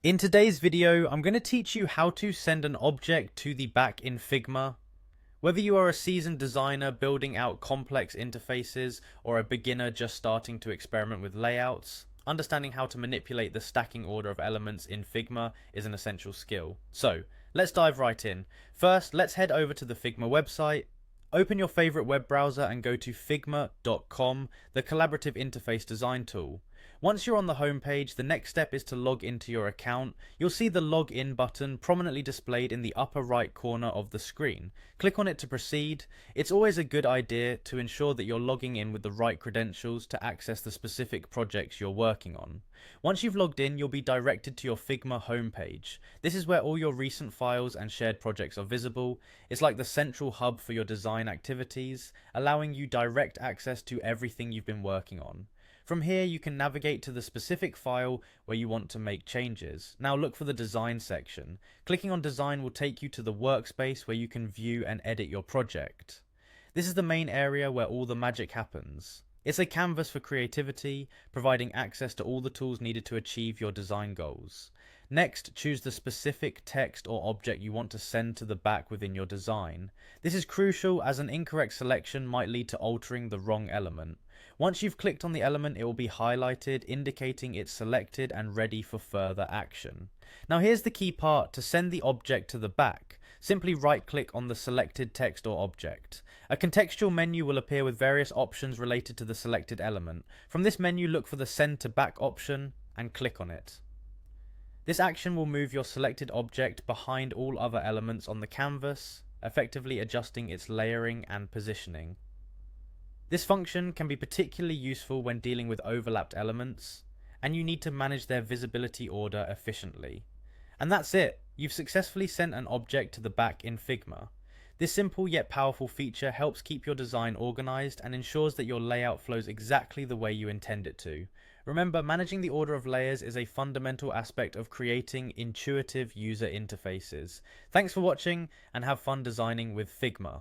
In today's video, I'm going to teach you how to send an object to the back in Figma. Whether you are a seasoned designer building out complex interfaces or a beginner just starting to experiment with layouts, understanding how to manipulate the stacking order of elements in Figma is an essential skill. So, let's dive right in. First, let's head over to the Figma website. Open your favorite web browser and go to figma.com, the collaborative interface design tool. Once you're on the home page, the next step is to log into your account. You'll see the login button prominently displayed in the upper right corner of the screen. Click on it to proceed. It's always a good idea to ensure that you're logging in with the right credentials to access the specific projects you're working on. Once you've logged in, you'll be directed to your Figma homepage. This is where all your recent files and shared projects are visible. It's like the central hub for your design activities, allowing you direct access to everything you've been working on. From here, you can navigate to the specific file where you want to make changes. Now look for the design section. Clicking on design will take you to the workspace where you can view and edit your project. This is the main area where all the magic happens. It's a canvas for creativity, providing access to all the tools needed to achieve your design goals. Next, choose the specific text or object you want to send to the back within your design. This is crucial as an incorrect selection might lead to altering the wrong element. Once you've clicked on the element, it will be highlighted, indicating it's selected and ready for further action. Now here's the key part. To send the object to the back, simply right-click on the selected text or object. A contextual menu will appear with various options related to the selected element. From this menu, look for the Send to Back option and click on it. This action will move your selected object behind all other elements on the canvas, effectively adjusting its layering and positioning. This function can be particularly useful when dealing with overlapped elements, and you need to manage their visibility order efficiently. And that's it! You've successfully sent an object to the back in Figma. This simple yet powerful feature helps keep your design organized and ensures that your layout flows exactly the way you intend it to. Remember, managing the order of layers is a fundamental aspect of creating intuitive user interfaces. Thanks for watching, and have fun designing with Figma.